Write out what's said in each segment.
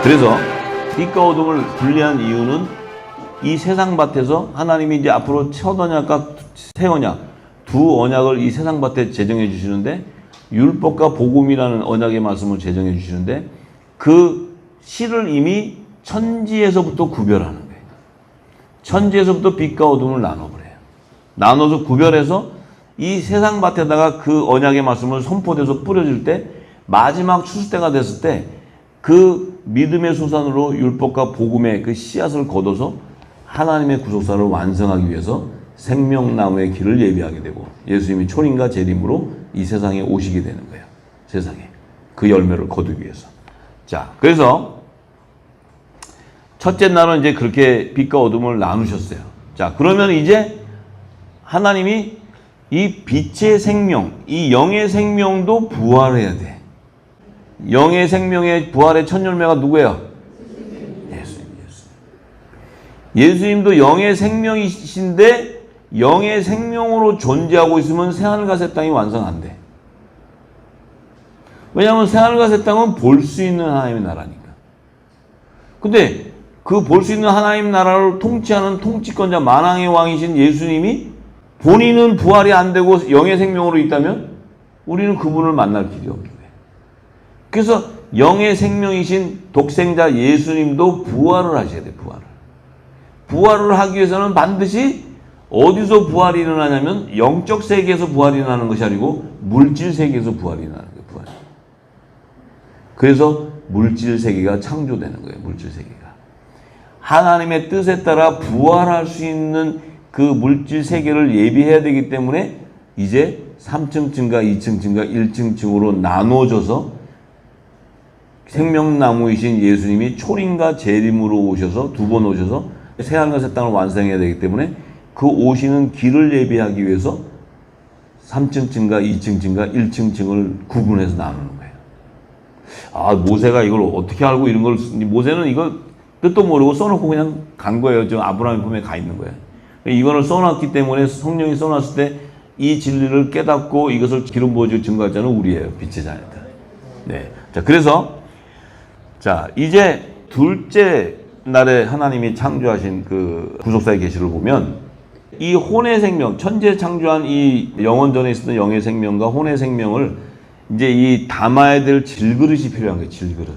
그래서 빛과 어둠을 분리한 이유는 이 세상 밭에서 하나님이 이제 앞으로 첫 언약과 새 언약, 두 언약을 이 세상 밭에 제정해 주시는데, 율법과 복음이라는 언약의 말씀을 제정해 주시는데, 그 실을 이미 천지에서부터 구별하는 거예요. 천지에서부터 빛과 어둠을 나눠버려요. 나눠서 구별해서 이 세상 밭에다가 그 언약의 말씀을 선포돼서 뿌려질 때, 마지막 추수 때가 됐을 때 그 믿음의 수산으로 율법과 복음의 그 씨앗을 걷어서 하나님의 구속사를 완성하기 위해서 생명나무의 길을 예비하게 되고, 예수님이 초림과 재림으로 이 세상에 오시게 되는 거예요. 세상에 그 열매를 거두기 위해서. 자, 그래서 첫째 날은 이제 그렇게 빛과 어둠을 나누셨어요. 자, 그러면 이제 하나님이 이 빛의 생명, 이 영의 생명도 부활해야 돼. 영의 생명의 부활의 첫 열매가 누구예요? 예수님도 영의 생명이신데, 영의 생명으로 존재하고 있으면 새하늘과 새 땅이 완성 안 돼. 왜냐하면 새하늘과 새 땅은 볼 수 있는 하나님의 나라니까. 근데 그 볼 수 있는 하나님 나라를 통치하는 통치권자 만왕의 왕이신 예수님이 본인은 부활이 안 되고 영의 생명으로 있다면 우리는 그분을 만날 길이 없는 거예요. 그래서 영의 생명이신 독생자 예수님도 부활을 하셔야 돼요. 부활을 하기 위해서는 반드시 어디서 부활이 일어나냐면 영적 세계에서 부활이 일어나는 것이 아니고 물질 세계에서 부활이 일어나는 거예요. 부활. 그래서 물질 세계가 창조되는 거예요. 물질 세계가. 하나님의 뜻에 따라 부활할 수 있는 그 물질 세계를 예비해야 되기 때문에 이제 3층 층과 2층 층과 1층 층으로 나누어져서 생명나무이신 예수님이 초림과 재림으로 오셔서 두 번 오셔서 새하늘과 새 땅을 완성해야 되기 때문에 그 오시는 길을 예비하기 위해서 3층 층과 2층 층과 1층 층을 구분해서 나누는 거예요. 아, 모세가 이걸 어떻게 알고 이런 걸, 모세는 이걸 뜻도 모르고 써놓고 그냥 간 거예요. 지금 아브라함의 품에 가 있는 거예요. 이거를 써놨기 때문에 성령이 써놨을 때 이 진리를 깨닫고 이것을 기름 부어주고 증거할 자는 우리예요. 빛의 자녀들. 네. 자, 그래서 자, 이제 둘째 날에 하나님이 창조하신 그 구속사의 계시를 보면 이 혼의 생명, 천지에 창조한 이 영원전에 있었던 영의 생명과 혼의 생명을 이제 이 담아야 될 질그릇이 필요한 거예요. 질그릇.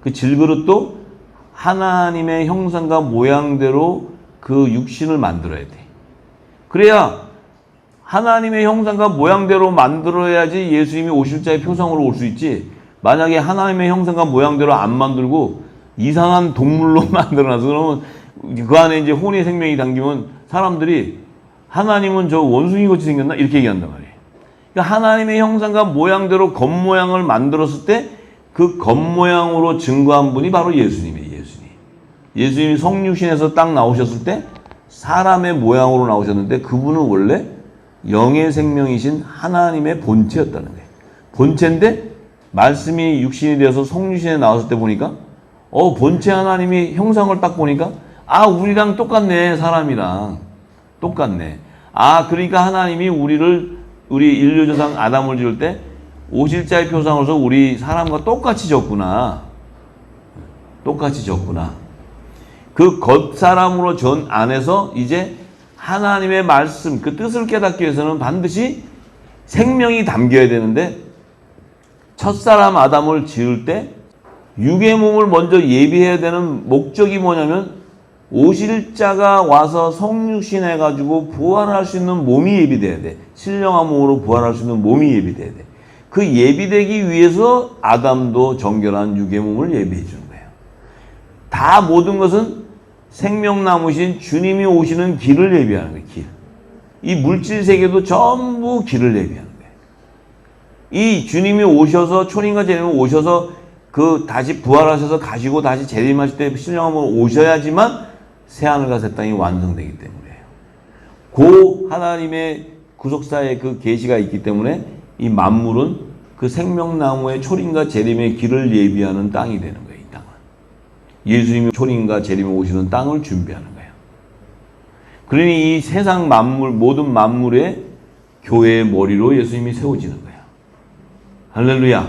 그 질그릇도 하나님의 형상과 모양대로 그 육신을 만들어야 돼. 그래야 하나님의 형상과 모양대로 만들어야지 예수님이 오실 자의 표상으로 올 수 있지. 만약에 하나님의 형상과 모양대로 안 만들고 이상한 동물로 만들어놔서 그러면 그 안에 이제 혼의 생명이 담기면 사람들이 하나님은 저 원숭이같이 생겼나? 이렇게 얘기한단 말이에요. 그러니까 하나님의 형상과 모양대로 겉모양을 만들었을 때 그 겉모양으로 증거한 분이 바로 예수님이에요. 예수님이 성육신에서 딱 나오셨을 때 사람의 모양으로 나오셨는데 그분은 원래 영의 생명이신 하나님의 본체였다는 거예요. 본체인데 말씀이 육신이 되어서 성육신에 나왔을 때 보니까 본체 하나님이 형상을 딱 보니까 우리랑 똑같네. 사람이랑 똑같네. 그러니까 하나님이 우리 인류조상 아담을 지을 때 오실 자의 표상으로서 우리 사람과 똑같이 졌구나. 그 겉사람으로 전 안에서 이제 하나님의 말씀, 그 뜻을 깨닫기 위해서는 반드시 생명이 담겨야 되는데, 첫사람 아담을 지을 때 육의 몸을 먼저 예비해야 되는 목적이 뭐냐면 오실 자가 와서 성육신해가지고 부활할 수 있는 몸이 예비돼야 돼. 신령한 몸으로 부활할 수 있는 몸이 예비돼야 돼. 그 예비되기 위해서 아담도 정결한 육의 몸을 예비해 주는 거예요. 다 모든 것은 생명나무신 주님이 오시는 길을 예비하는 거예요. 길. 이 물질 세계도 전부 길을 예비하는 거예요. 이 주님이 오셔서 초림과 재림을 오셔서 그 다시 부활하셔서 가시고 다시 재림하실 때 신령한 몸으로 오셔야지만 새하늘과 새 땅이 완성되기 때문에요. 그 하나님의 구속사의 그 계시가 있기 때문에 이 만물은 그 생명나무의 초림과 재림의 길을 예비하는 땅이 되는 거예요. 이 땅은. 예수님이 초림과 재림에 오시는 땅을 준비하는 거예요. 그러니 이 세상 만물, 모든 만물의 교회의 머리로 예수님이 세워지는 거예요. 할렐루야.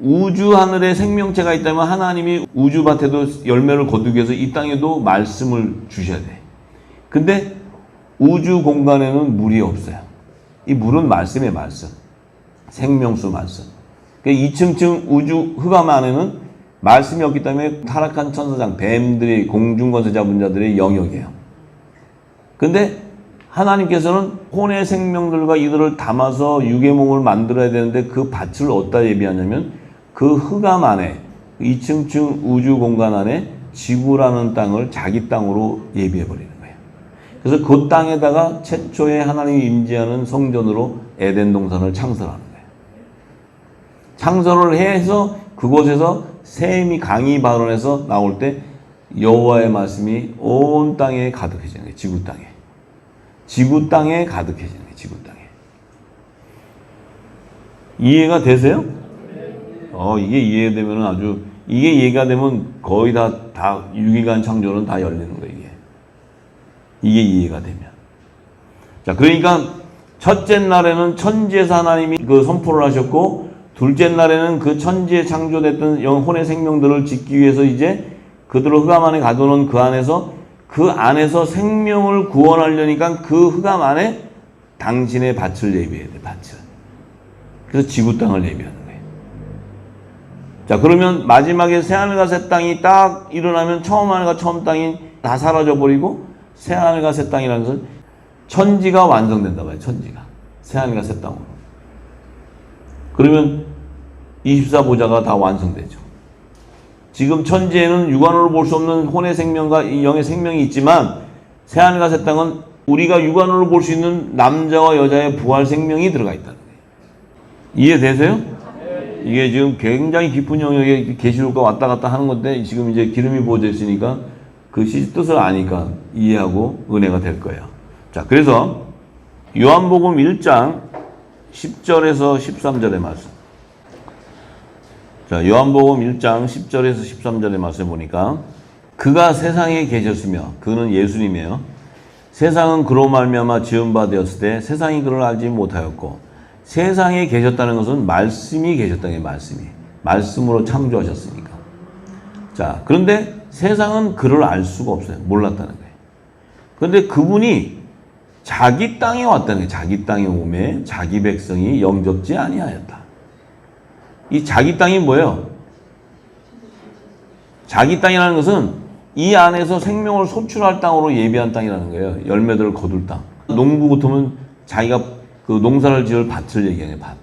우주 하늘에 생명체가 있다면 하나님이 우주밭에도 열매를 거두기 위해서 이 땅에도 말씀을 주셔야 돼. 근데 우주 공간에는 물이 없어요. 이 물은 말씀의 말씀. 생명수 말씀. 그러니까 2층층 우주 흑암 안에는 말씀이 없기 때문에 타락한 천사장, 뱀들이 공중권세 잡은 자들의 영역이에요. 근데 하나님께서는 혼의 생명들과 이들을 담아서 유괴목을 만들어야 되는데 그 밭을 어디다 예비하냐면 그 흑암 안에 2층층 우주 공간 안에 지구라는 땅을 자기 땅으로 예비해버리는 거예요. 그래서 그 땅에다가 최초에 하나님이 임재하는 성전으로 에덴 동산을 창설하는 거예요. 창설을 해서 그곳에서 샘이 강이 발원해서 나올 때 여호와의 말씀이 온 땅에 가득해지는 거예요. 지구 땅에. 지구 땅에 가득해지는 거예요. 지구 땅에. 이해가 되세요? 이게 이해되면 아주, 이게 이해가 되면 거의 다 유기관 창조는 다 열리는 거예요, 이게. 이게 이해가 되면. 자, 그러니까 첫째 날에는 천지에서 하나님이 그 선포를 하셨고, 둘째 날에는 그 천지에 창조됐던 영혼의 생명들을 짓기 위해서 이제 그들을 흑암 안에 가둬놓은 그 안에서 생명을 구원하려니까 그 흑암 안에 당신의 밭을 예비해야 돼, 밭을. 그래서 지구 땅을 예비하는 거예요. 자, 그러면 마지막에 새하늘과 새 땅이 딱 일어나면 처음 하늘과 처음 땅이 다 사라져버리고 새하늘과 새 땅이라는 것은 천지가 완성된다 봐요, 천지가. 새하늘과 새 땅으로. 그러면 24보좌가 다 완성되죠. 지금 천지에는 육안으로 볼 수 없는 혼의 생명과 영의 생명이 있지만 새하늘과 새 땅은 우리가 육안으로 볼 수 있는 남자와 여자의 부활 생명이 들어가 있다는 거예요. 이해되세요? 이게 지금 굉장히 깊은 영역에 계시록과 왔다 갔다 하는 건데 지금 이제 기름이 부어져 있으니까 그 뜻을 아니까 이해하고 은혜가 될 거예요. 자, 그래서 요한복음 1장 10절에서 13절의 말씀. 자, 요한복음 1장 10절에서 13절의 말씀 보니까 그가 세상에 계셨으며, 그는 예수님이에요. 세상은 그로 말미암아 지은 바 되었을 때 세상이 그를 알지 못하였고, 세상에 계셨다는 것은 말씀이 계셨다는 게 말씀이. 말씀으로 창조하셨으니까. 자, 그런데 세상은 그를 알 수가 없어요. 몰랐다는 거예요. 그런데 그분이 자기 땅에 왔다는 거예요. 자기 땅에 오매 자기 백성이 영접지 아니하였다. 이 자기 땅이 뭐예요? 자기 땅이라는 것은 이 안에서 생명을 소출할 땅으로 예비한 땅이라는 거예요. 열매들을 거둘 땅. 농부 같으면 자기가 그 농사를 지을 밭을 얘기하는 밭.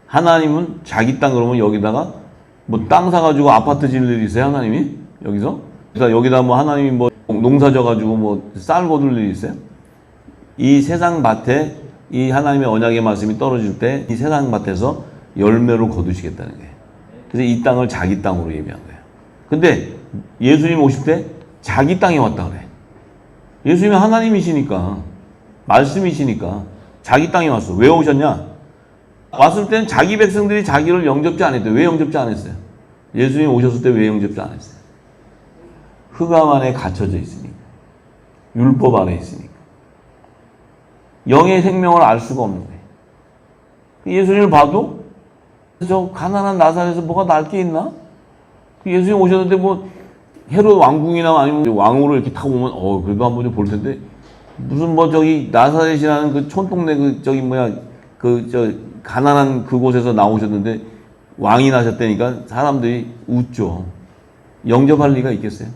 하나님은 자기 땅 그러면 여기다가 뭐 땅 사가지고 아파트 지을 일이 있어요? 하나님이? 여기서? 그러니까 여기다 뭐 하나님이 뭐 농사 져가지고 뭐 쌀 거둘 일이 있어요? 이 세상 밭에 이 하나님의 언약의 말씀이 떨어질 때 이 세상 밭에서 열매로 거두시겠다는 거예요. 그래서 이 땅을 자기 땅으로 예비한 거예요. 근데 예수님 오실 때 자기 땅에 왔다 그래. 예수님이 하나님이시니까, 말씀이시니까 자기 땅에 왔어. 왜 오셨냐? 왔을 때는 자기 백성들이 자기를 영접지 않았대요. 왜 영접지 않았어요? 예수님 오셨을 때 왜 영접지 않았어요? 흑암 안에 갇혀져 있으니까. 율법 안에 있으니까. 영의 생명을 알 수가 없는 거예요. 예수님을 봐도 저 가난한 나사렛에서 뭐가 날 게 있나? 예수님 오셨는데 뭐 헤롯 왕궁이나 아니면 왕으로 이렇게 타고 오면 그래도 한번 좀 볼 텐데 무슨 뭐 저기 나사렛이라는 그 촌동네 그 저기 뭐야 그 저 가난한 그곳에서 나오셨는데 왕이 나셨다니까 사람들이 웃죠. 영접할 리가 있겠어요?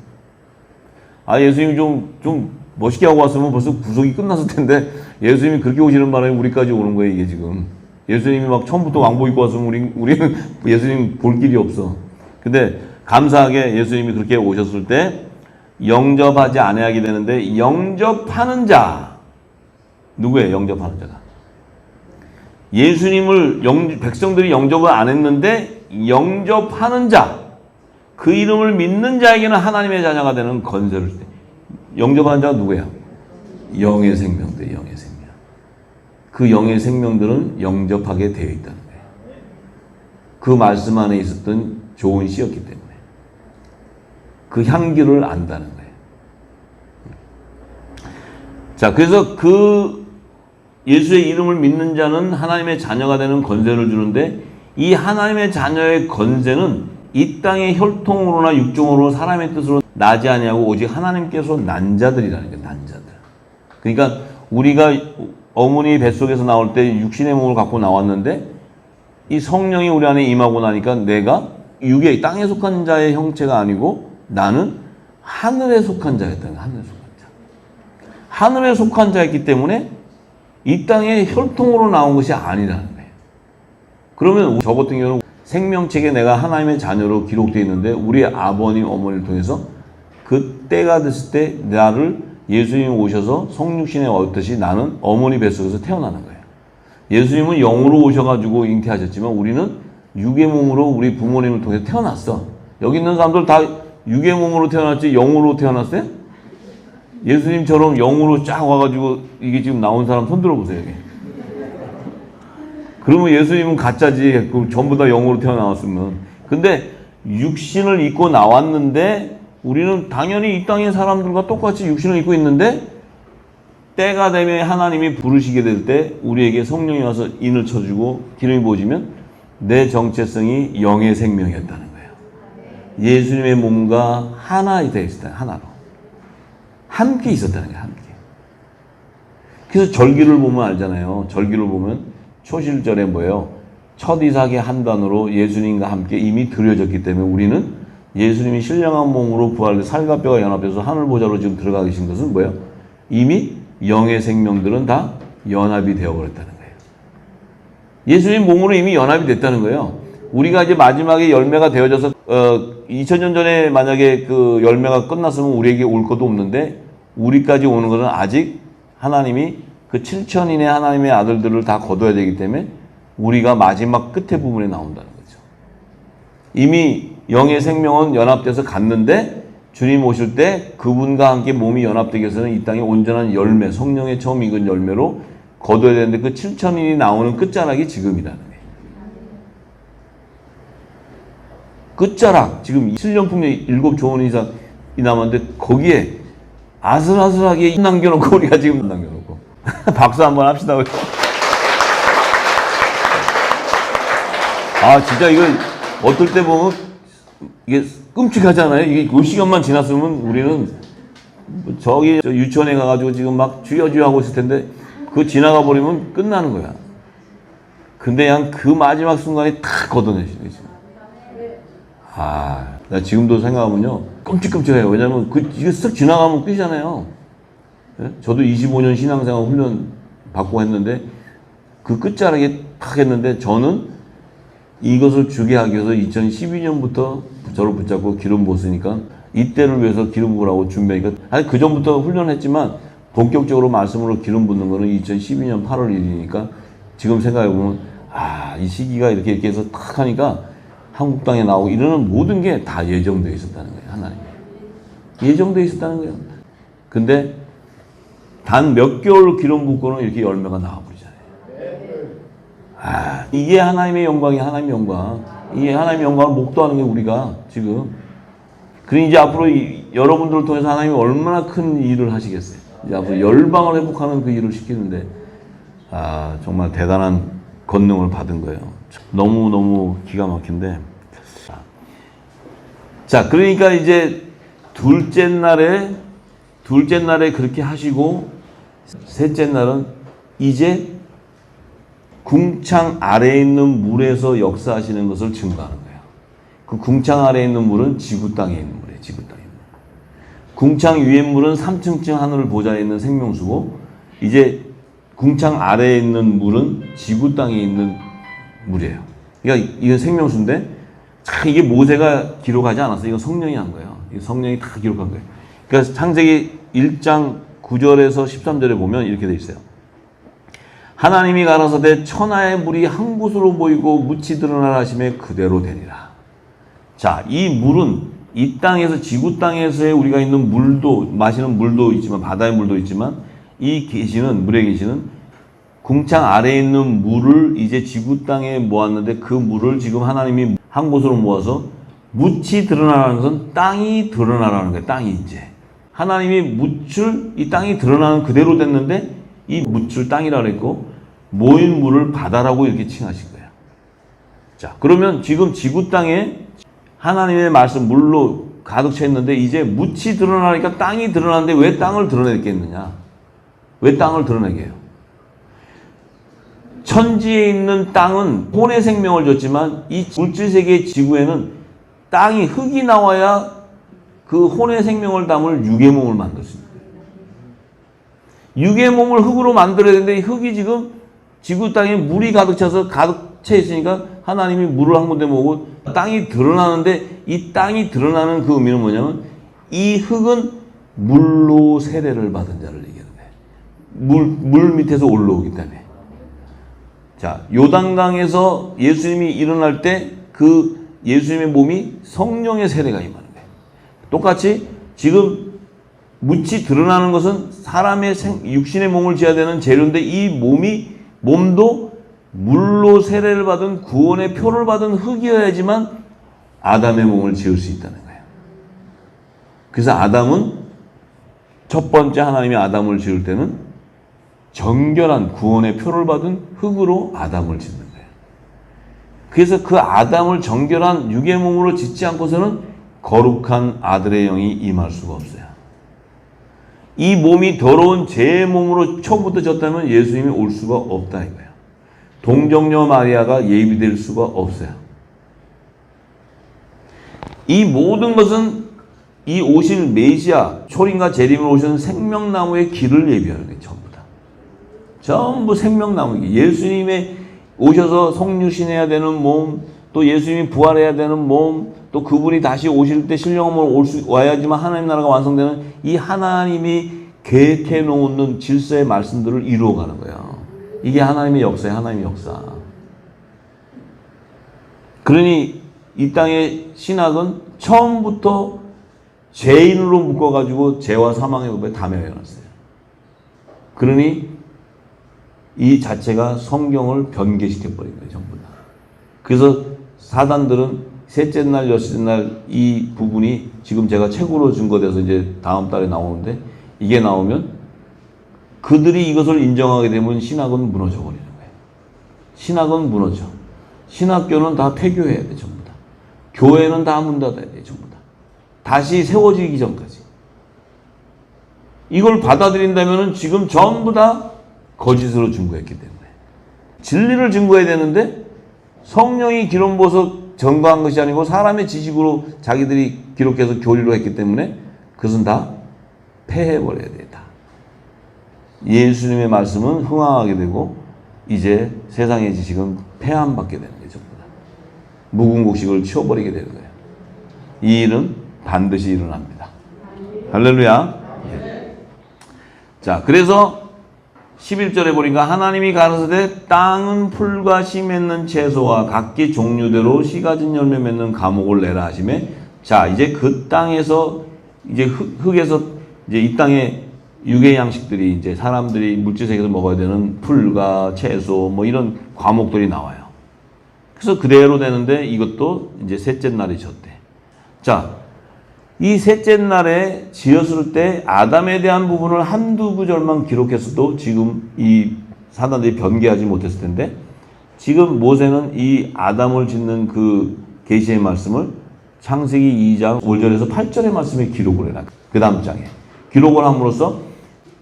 예수님이 좀 멋있게 하고 왔으면 벌써 구속이 끝났을 텐데 예수님이 그렇게 오시는 바람에 우리까지 오는 거예요, 이게 지금. 예수님이 막 처음부터 왕복 입고 왔으면 우리는 예수님 볼 길이 없어. 근데 감사하게 예수님이 그렇게 오셨을 때 영접하지 않아야게 되는데 영접하는 자 누구예요? 영접하는 자가 예수님을 백성들이 영접을 안 했는데 영접하는 자, 그 이름을 믿는 자에게는 하나님의 자녀가 되는 건설을 때 영접하는 자가 누구예요? 영의 생명들, 영의 생명. 그 영의 생명들은 영접하게 되어 있다는 거예요. 그 말씀 안에 있었던 좋은 씨였기 때문에 그 향기를 안다는 거예요. 자, 그래서 그 예수의 이름을 믿는 자는 하나님의 자녀가 되는 권세를 주는데 이 하나님의 자녀의 건세는 이 땅의 혈통으로나 육종으로 사람의 뜻으로 나지 아니하고 오직 하나님께서 난 자들이라는 거예요. 난 자들. 그러니까 우리가 어머니 뱃속에서 나올 때 육신의 몸을 갖고 나왔는데 이 성령이 우리 안에 임하고 나니까 내가 육의 땅에 속한 자의 형체가 아니고 나는 하늘에 속한 자였다는 거예요. 하늘에 속한 자. 하늘에 속한 자였기 때문에 이 땅의 혈통으로 나온 것이 아니라는 거예요. 그러면 저 같은 경우는 생명책에 내가 하나님의 자녀로 기록되어 있는데 우리 아버님, 어머니를 통해서 그 때가 됐을 때 나를 예수님이 오셔서 성육신에 얻듯이 나는 어머니 뱃속에서 태어나는 거예요. 예수님은 영으로 오셔가지고 잉태하셨지만 우리는 육의 몸으로 우리 부모님을 통해서 태어났어. 여기 있는 사람들 다 육의 몸으로 태어났지 영으로 태어났어요? 예수님처럼 영으로 쫙 와가지고 이게 지금 나온 사람 손 들어보세요. 여기. 그러면 예수님은 가짜지. 전부 다 영으로 태어나왔으면. 근데 육신을 입고 나왔는데 우리는 당연히 이 땅의 사람들과 똑같이 육신을 입고 있는데 때가 되면 하나님이 부르시게 될 때 우리에게 성령이 와서 인을 쳐주고 기름이 부어지면 내 정체성이 영의 생명이었다는 거예요. 예수님의 몸과 하나 되어 있었다. 하나로. 함께 있었다는 거예요. 함께. 그래서 절기를 보면 알잖아요. 절기를 보면 초실절에 뭐예요? 첫 이삭의 한 단으로 예수님과 함께 이미 드려졌기 때문에 우리는 예수님이 신령한 몸으로 부활해 살과 뼈가 연합해서 하늘 보좌로 지금 들어가 계신 것은 뭐예요? 이미 영의 생명들은 다 연합이 되어버렸다는 거예요. 예수님 몸으로 이미 연합이 됐다는 거예요. 우리가 이제 마지막에 열매가 되어져서 2000년 전에 만약에 그 열매가 끝났으면 우리에게 올 것도 없는데 우리까지 오는 것은 아직 하나님이 그 7천인의 하나님의 아들들을 다 거둬야 되기 때문에 우리가 마지막 끝에 부분에 나온다는 거죠. 이미 영의 생명은 연합돼서 갔는데 주님 오실 때 그분과 함께 몸이 연합되기 위해서는 이 땅에 온전한 열매, 성령의 처음 익은 열매로 거둬야 되는데 그 7천인이 나오는 끝자락이 지금이라는 거예요. 끝자락, 지금 7년 풍년 7 조원 이상이 남았는데 거기에 아슬아슬하게 남겨놓고 우리가 지금 남겨놓고 박수 한번 합시다. 아 진짜 이거 어떨 때 보면 이게 끔찍하잖아요. 이게 그 시간만 지났으면 우리는 저기 유치원에 가가지고 지금 막 주여주여 하고 있을 텐데 그거 지나가 버리면 끝나는 거야. 근데 그냥 그 마지막 순간에 탁 걷어내시는 거지. 아, 나 지금도 생각하면요 끔찍끔찍해요. 왜냐면 이게 쓱 지나가면 끝이잖아요. 예? 저도 25년 신앙생활 훈련 받고 했는데 그 끝자락에 탁 했는데 저는 이것을 주게 하기 위해서 2012년부터 저를 붙잡고 기름 부었으니까 이때를 위해서 기름 부으라고 준비하니까 아니 그 전부터 훈련했지만 본격적으로 말씀으로 기름 붓는 거는 2012년 8월 1일이니까 지금 생각해보면 아, 이 시기가 이렇게 해서 탁 하니까 한국 땅에 나오고 이러는 모든 게 다 예정되어 있었다는 거예요. 하나님 예정되어 있었다는 거예요. 근데 단 몇 개월 기름 붓고는 이렇게 열매가 나와버리잖아요. 아, 이게 하나님의 영광이 하나님의 영광. 이게 하나님의 영광을 목도하는 게 우리가 지금. 그러니 이제 앞으로 여러분들을 통해서 하나님이 얼마나 큰 일을 하시겠어요. 이제 앞으로 열방을 회복하는 그 일을 시키는데 아 정말 대단한 권능을 받은 거예요. 너무너무 기가 막힌데. 자 그러니까 이제 둘째 날에 그렇게 하시고 셋째 날은 이제 궁창 아래에 있는 물에서 역사하시는 것을 증거하는 거예요. 그 궁창 아래에 있는 물은 지구 땅에 있는 물이에요. 지구 땅에 있는 물. 궁창 위에 물은 3층 하늘 보좌에 있는 생명수고 이제 궁창 아래에 있는 물은 지구 땅에 있는 물이에요. 그러니까 이건 생명수인데 이게 모세가 기록하지 않았어요. 이건 성령이 한 거예요. 이거 성령이 다 기록한 거예요. 그러니까 창세기 1장 9절에서 13절에 보면 이렇게 돼 있어요. 하나님이 가라사대 천하의 물이 한 곳으로 모이고 묻이 드러나라 하심에 그대로 되리라. 자, 이 물은 이 땅에서 지구 땅에서의 우리가 있는 물도 마시는 물도 있지만 바다의 물도 있지만 이 계시는 물의 계시는 궁창 아래에 있는 물을 이제 지구 땅에 모았는데 그 물을 지금 하나님이 한 곳으로 모아서 묻이 드러나라는 것은 땅이 드러나라는 거예요. 땅이 이제 하나님이 묻을 이 땅이 드러나는 그대로 됐는데 이 묻을 땅이라 그랬고 모인 물을 바다라고 이렇게 칭하신 거예요. 자, 그러면 지금 지구 땅에 하나님의 말씀 물로 가득 차 있는데 이제 묻이 드러나니까 땅이 드러나는데 왜 땅을 드러내겠느냐? 왜 땅을 드러내게 해요? 천지에 있는 땅은 혼의 생명을 줬지만 이 물질세계 지구에는 땅이 흙이 나와야 그 혼의 생명을 담을 육의 몸을 만들었습니다. 육의 몸을 흙으로 만들어야 되는데 흙이 지금 지구 땅에 물이 가득 차서 가득 차 있으니까 하나님이 물을 한 군데 모으고 땅이 드러나는데 이 땅이 드러나는 그 의미는 뭐냐면 이 흙은 물로 세례를 받은 자를 얘기하는 거예요. 물 밑에서 올라오기 때문에. 자, 요단강에서 예수님이 일어날 때 그 예수님의 몸이 성령의 세례가 임하는 거예요. 똑같이 지금 묻이 드러나는 것은 사람의 육신의 몸을 지어야 되는 재료인데 이 몸도 물로 세례를 받은 구원의 표를 받은 흙이어야지만 아담의 몸을 지을 수 있다는 거예요. 그래서 아담은 첫 번째 하나님이 아담을 지을 때는 정결한 구원의 표를 받은 흙으로 아담을 짓는 거예요. 그래서 그 아담을 정결한 육의 몸으로 짓지 않고서는 거룩한 아들의 영이 임할 수가 없어요. 이 몸이 더러운 제 몸으로 처음부터 졌다면 예수님이 올 수가 없다 이거예요. 동정녀 마리아가 예비될 수가 없어요. 이 모든 것은 이 오실 메시아, 초림과 재림으로 오시는 생명나무의 길을 예비하는 거예요. 전부 다. 전부 생명나무. 예수님의 오셔서 성육신해야 되는 몸, 또 예수님이 부활해야 되는 몸, 또 그분이 다시 오실 때 신령함으로 와야지만 하나님 나라가 완성되는 이 하나님이 계획해 놓는 질서의 말씀들을 이루어가는 거예요. 이게 하나님의 역사예요. 하나님의 역사. 그러니 이 땅의 신학은 처음부터 죄인으로 묶어가지고 죄와 사망의 법에 다 매여놨어요. 그러니 이 자체가 성경을 변개시켜버린 거예요. 전부 다. 그래서 사단들은 셋째 날, 여섯째 날 이 부분이 지금 제가 책으로 증거돼서 이제 다음 달에 나오는데 이게 나오면 그들이 이것을 인정하게 되면 신학은 무너져 버리는 거예요. 신학은 무너져. 신학교는 다 폐교해야 돼. 전부 다. 교회는 다 문 닫아야 돼. 전부 다. 다시 세워지기 전까지. 이걸 받아들인다면 지금 전부 다 거짓으로 증거했기 때문에. 진리를 증거해야 되는데 성령이 기록 보석 증거한 것이 아니고 사람의 지식으로 자기들이 기록해서 교리로 했기 때문에 그것은 다 폐해버려야 돼. 다. 예수님의 말씀은 흥황하게 되고 이제 세상의 지식은 폐함받게 되는 거예요. 전부 다. 묵은 곡식을 치워버리게 되는 거예요. 이 일은 반드시 일어납니다. 할렐루야. 자, 그래서 11절에 보니까 하나님이 가라사대 땅은 풀과 씨 맺는 채소와 각기 종류대로 씨 가진 열매 맺는 과목을 내라 하시매, 자, 이제 그 땅에서 이제 흙에서 이제 이 땅에 육의 양식들이 이제 사람들이 물질세계에서 먹어야 되는 풀과 채소 뭐 이런 과목들이 나와요. 그래서 그대로 되는데 이것도 이제 셋째 날이 졌대. 자, 이 셋째 날에 지었을 때 아담에 대한 부분을 한두 구절만 기록했어도 지금 이 사단들이 변개하지 못했을 텐데 지금 모세는 이 아담을 짓는 그 계시의 말씀을 창세기 2장 5절에서 8절의 말씀에 기록을 해놔. 그 다음 장에. 기록을 함으로써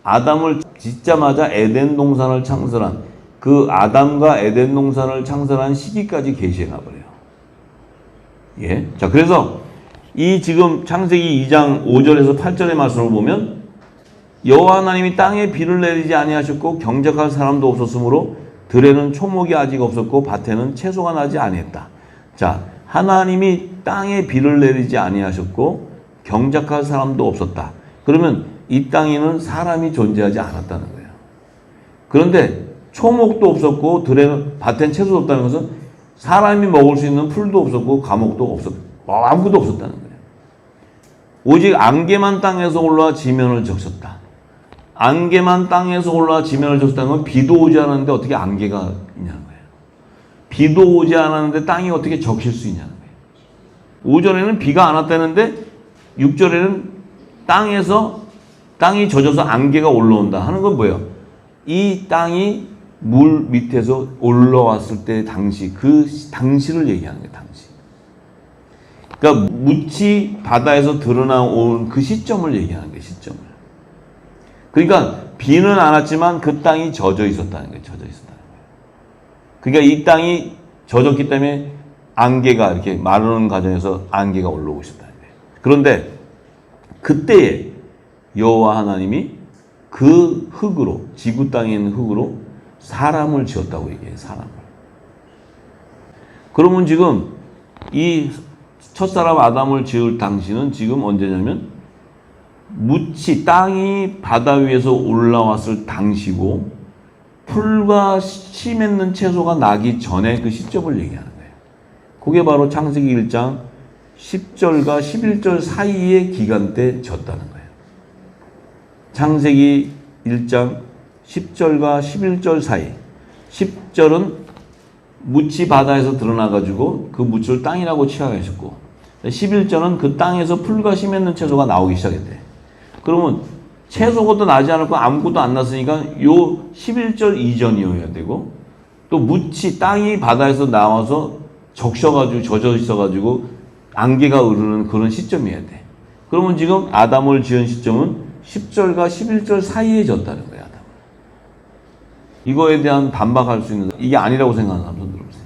아담을 짓자마자 에덴 동산을 창설한 그 아담과 에덴 동산을 창설한 시기까지 계시해놔버려요. 예. 자, 그래서 이 지금 창세기 2장 5절에서 8절의 말씀을 보면 여호와 하나님이 땅에 비를 내리지 아니하셨고 경작할 사람도 없었으므로 들에는 초목이 아직 없었고 밭에는 채소가 나지 아니했다. 자, 하나님이 땅에 비를 내리지 아니하셨고 경작할 사람도 없었다. 그러면 이 땅에는 사람이 존재하지 않았다는 거예요. 그런데 초목도 없었고 들에는 밭엔 채소도 없다는 것은 사람이 먹을 수 있는 풀도 없었고 과목도 없었고 아무것도 없었다는 거예요. 오직 안개만 땅에서 올라와 지면을 적셨다. 안개만 땅에서 올라와 지면을 적셨다는 건 비도 오지 않았는데 어떻게 안개가 있냐는 거예요. 비도 오지 않았는데 땅이 어떻게 적실 수 있냐는 거예요. 5절에는 비가 안 왔다는데 6절에는 땅이 젖어서 안개가 올라온다 하는 건 뭐예요? 이 땅이 물 밑에서 올라왔을 때 당시, 그 당시를 얘기하는 거예요. 당시. 그러니까 묻이 바다에서 드러나온 그 시점을 얘기하는 거예요. 시점을. 그러니까 비는 안 왔지만 그 땅이 젖어 있었다는 거예요. 젖어 있었다는 거예요. 그러니까 이 땅이 젖었기 때문에 안개가 이렇게 마르는 과정에서 안개가 올라오고 있었다는 거예요. 그런데 그때에 여호와 하나님이 그 흙으로, 지구 땅에 있는 흙으로 사람을 지었다고 얘기해요. 사람을. 그러면 지금 이 첫사람 아담을 지을 당시는 지금 언제냐면 묻이 땅이 바다 위에서 올라왔을 당시고 풀과 씨 맺는 채소가 나기 전에 그 시점을 얘기하는 거예요. 그게 바로 창세기 1장 10절과 11절 사이의 기간대 졌다는 거예요. 창세기 1장 10절과 11절 사이. 10절은 묻이 바다에서 드러나가지고 그 묻을 땅이라고 취하셨고 11절은 그 땅에서 풀과 씨 맺는 채소가 나오기 시작했대. 그러면 채소것도 나지 않았고 아무것도 안 났으니까 요 11절 이전이어야 되고 또 묻이 땅이 바다에서 나와서 적셔가지고 젖어 있어가지고 안개가 흐르는 그런 시점이어야 돼. 그러면 지금 아담을 지은 시점은 10절과 11절 사이에 졌다는 거야. 아담. 이거에 대한 반박할 수 있는 이게 아니라고 생각하는 사람 손 들어보세요.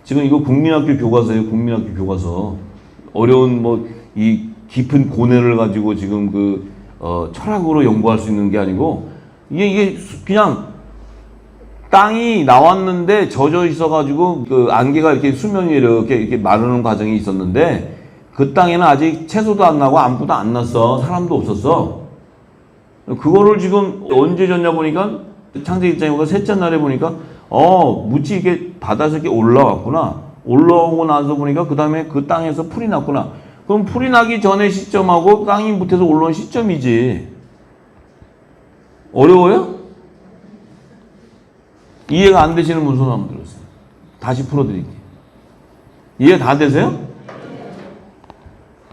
지금 이거 국민학교 교과서예요. 국민학교 교과서. 어려운 이 깊은 고뇌를 가지고 지금 철학으로 연구할 수 있는 게 아니고 이게 그냥 땅이 나왔는데 젖어 있어가지고 그 안개가 이렇게 수면 위에 이렇게 마르는 과정이 있었는데 그 땅에는 아직 채소도 안 나고 아무것도 안 났어. 사람도 없었어. 그거를 지금 언제 졌냐 보니까 창세기 1장에 보니까 셋째 날에 보니까 묻이 이렇게 바다에서 이렇게 올라왔구나. 올라오고 나서 보니까 그 다음에 그 땅에서 풀이 났구나. 그럼 풀이 나기 전의 시점하고 땅이 밑에서 올라온 시점이지. 어려워요? 이해가 안 되시는 분 손 한번 들었어요. 다시 풀어드릴게요. 이해 다 되세요?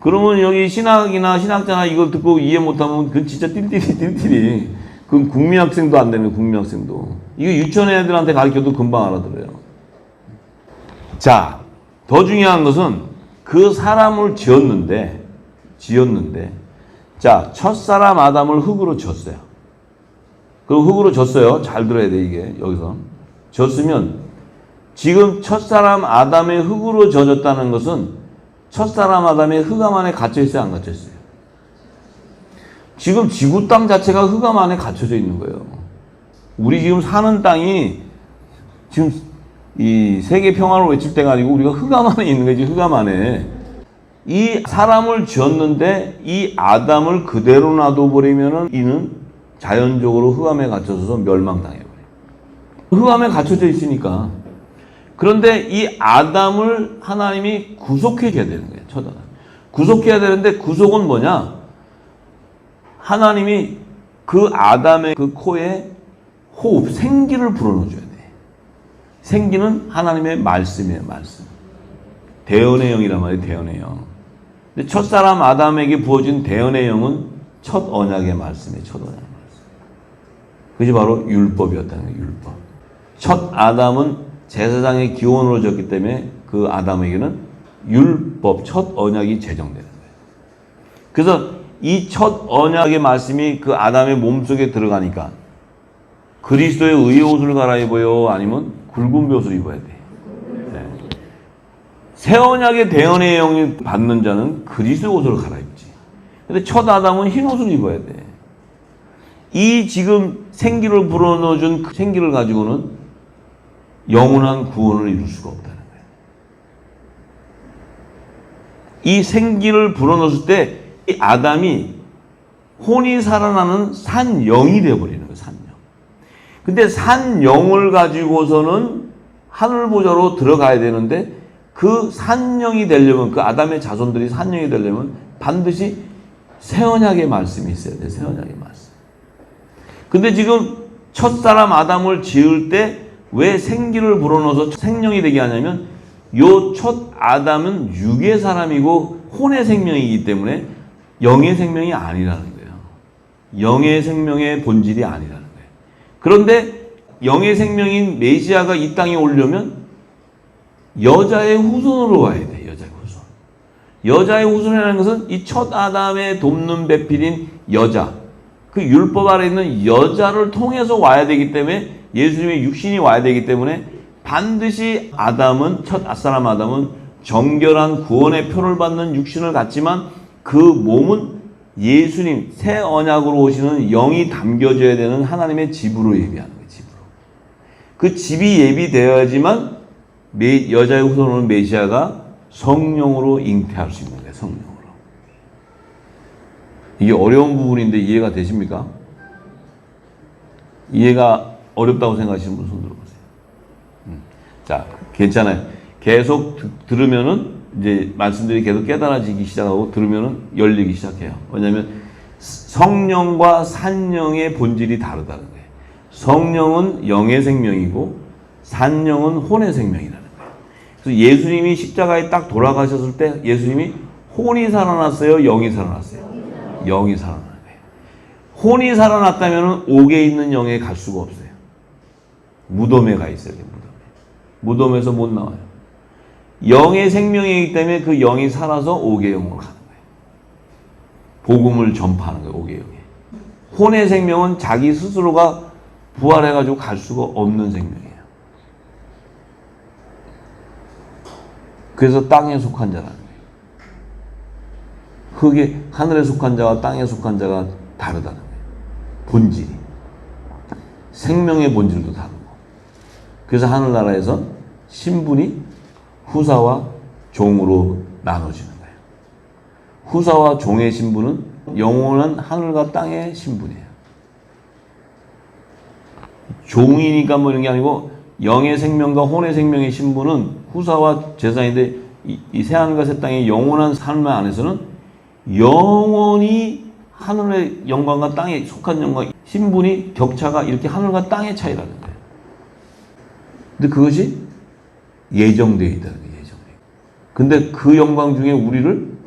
그러면 여기 신학이나 신학자나 이걸 듣고 이해 못하면 그건 진짜 띨띨이. 그건 국민학생도 안 되는 국민학생도. 이거 유치원 애들한테 가르쳐도 금방 알아들어요. 자, 더 중요한 것은 그 사람을 지었는데 자, 첫사람 아담을 흙으로 졌어요. 그럼 흙으로 졌어요. 잘 들어야 돼, 이게. 여기서. 졌으면 지금 첫사람 아담의 흙으로 져졌다는 것은 첫사람 아담의 흑암 안에 갇혀있어요? 안 갇혀있어요? 지금 지구 땅 자체가 흑암 안에 갇혀져 있는 거예요. 우리 지금 사는 땅이 지금 이 세계 평화를 외칠 때가 아니고 우리가 흑암 안에 있는 거지. 흑암 안에. 이 사람을 지었는데 이 아담을 그대로 놔둬버리면은 이는 자연적으로 흑암에 갇혀서 멸망당해버려요. 흑암에 갇혀져 있으니까. 그런데 이 아담을 하나님이 구속해줘야 되는 거예요. 첫 아담. 구속해야 되는데 구속은 뭐냐? 하나님이 그 아담의 그 코에 호흡, 생기를 불어넣어줘야 돼. 생기는 하나님의 말씀이에요. 말씀. 대언의 영이란 말이에요. 대언의 영. 근데 첫사람 아담에게 부어진 대언의 영은 첫 언약의 말씀이에요. 첫 언약의 말씀. 그것이 바로 율법이었다는 거예요. 율법. 첫 아담은 제사장의 기원으로 졌기 때문에 그 아담에게는 율법, 첫 언약이 제정되는 거예요. 그래서 이 첫 언약의 말씀이 그 아담의 몸속에 들어가니까 그리스도의 의의 옷을 갈아입어요? 아니면 굵은 벼옷을 입어야 돼? 네. 새 언약의 대언의 영이 받는 자는 그리스도의 옷을 갈아입지. 근데 첫 아담은 흰 옷을 입어야 돼. 이 지금 생기를 불어넣어준 그 생기를 가지고는 영원한 구원을 이룰 수가 없다는 거예요. 이 생기를 불어넣었을 때 이 아담이 혼이 살아나는 산영이 되어버리는 거예요. 산영. 근데 산영을 가지고서는 하늘보좌로 들어가야 되는데 그 산영이 되려면 그 아담의 자손들이 산영이 되려면 반드시 새 언약의 말씀이 있어야 돼요. 새 언약의 말씀. 근데 지금 첫사람 아담을 지을 때 왜 생기를 불어넣어서 생명이 되게 하냐면 요 첫 아담은 육의 사람이고 혼의 생명이기 때문에 영의 생명이 아니라는 거예요. 영의 생명의 본질이 아니라는 거예요. 그런데 영의 생명인 메시아가 이 땅에 오려면 여자의 후손으로 와야 돼. 여자의 후손. 여자의 후손이라는 것은 이 첫 아담의 돕는 배필인 여자, 그 율법 아래 있는 여자를 통해서 와야 되기 때문에, 예수님의 육신이 와야 되기 때문에 반드시 아담은, 첫 앗사람 아담은 정결한 구원의 표를 받는 육신을 갖지만 그 몸은 예수님 새 언약으로 오시는 영이 담겨져야 되는 하나님의 집으로 예비하는 거예요. 집으로. 그 집이 예비되어야지만 여자의 후손으로 메시아가 성령으로 잉태할 수 있는 거예요. 성령으로. 이게 어려운 부분인데 이해가 되십니까? 이해가 어렵다고 생각하시는 분 손 들어보세요. 자, 괜찮아요. 계속 들으면은 이제 말씀들이 계속 깨달아지기 시작하고 들으면은 열리기 시작해요. 왜냐하면 성령과 산령의 본질이 다르다는 거예요. 성령은 영의 생명이고 산령은 혼의 생명이라는 거예요. 그래서 예수님이 십자가에 딱 돌아가셨을 때 예수님이 혼이 살아났어요? 영이 살아났어요? 영이 살아난 거예요. 혼이 살아났다면 옥에 있는 영에 갈 수가 없어요. 무덤에 가 있어야 돼요. 무덤에서 못 나와요. 영의 생명이기 때문에 그 영이 살아서 옥의 영으로 가는 거예요. 복음을 전파하는 거예요. 옥의 영에. 혼의 생명은 자기 스스로가 부활해가지고 갈 수가 없는 생명이에요. 그래서 땅에 속한 자라는 거예요. 흙에, 하늘에 속한 자와 땅에 속한 자가 다르다는 거예요. 본질이. 생명의 본질도 다르고. 그래서 하늘나라에선 신분이 후사와 종으로 나눠지는 거예요. 후사와 종의 신분은 영원한 하늘과 땅의 신분이에요. 종이니까 뭐 이런 게 아니고 영의 생명과 혼의 생명의 신분은 후사와 제사인데 이 새하늘과 새 땅의 영원한 삶 안에서는 영원히 하늘의 영광과 땅에 속한 영광, 신분이 격차가 이렇게 하늘과 땅의 차이라는 거예요. 근데 그것이 예정되어 있다는 거예요. 예정되어. 근데 그 영광 중에 우리를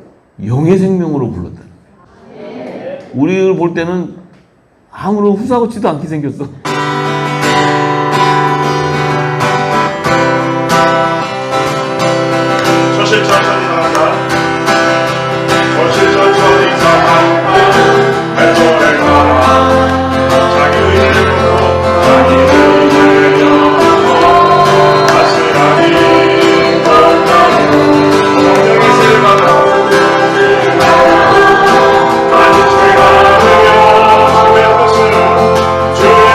영의 생명으로 불렀다는 거예요. 우리를 볼 때는 아무런 후사같지도 않게 생겼어. 저실 천천히 나간다. 저실 천천히 나간다. 발전해 가라. 자기 의지를 보고 자기 의지를 내려놓고 아스라니 건강으로 성령이 세가라. 아니 죄가 되면 주의 뜻은 주의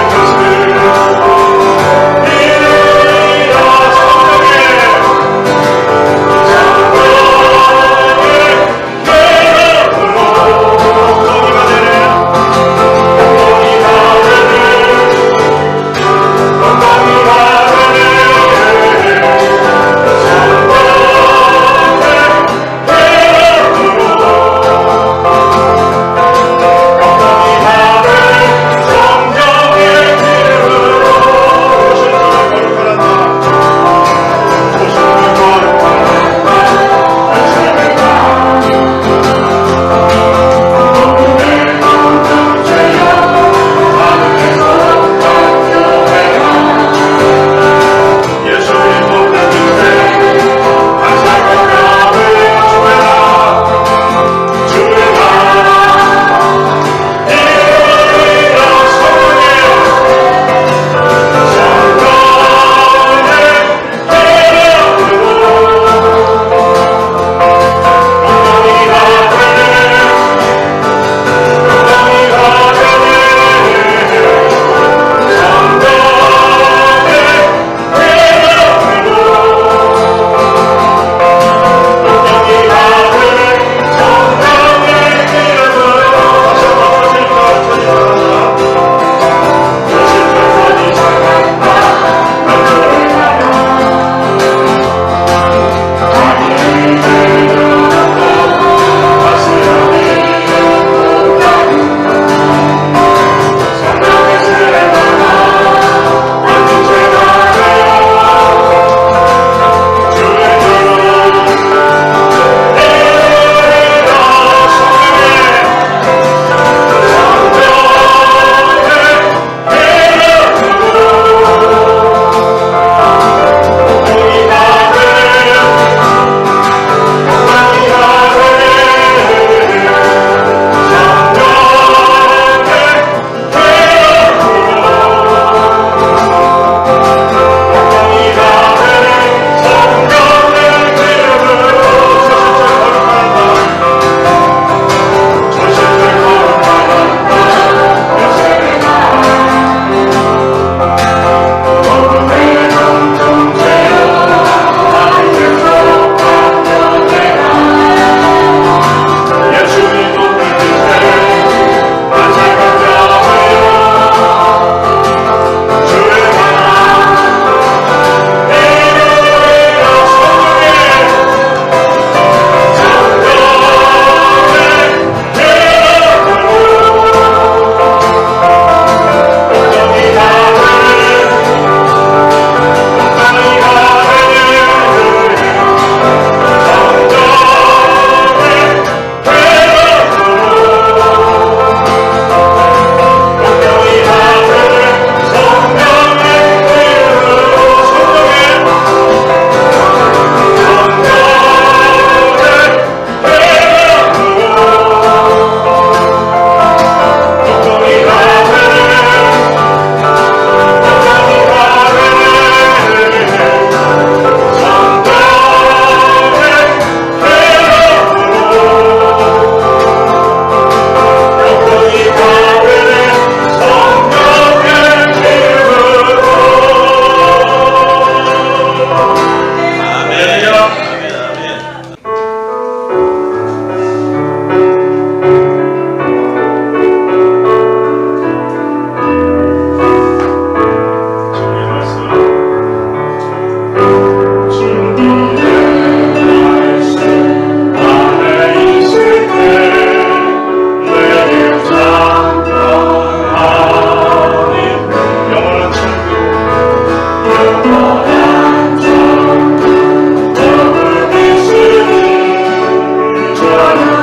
하나님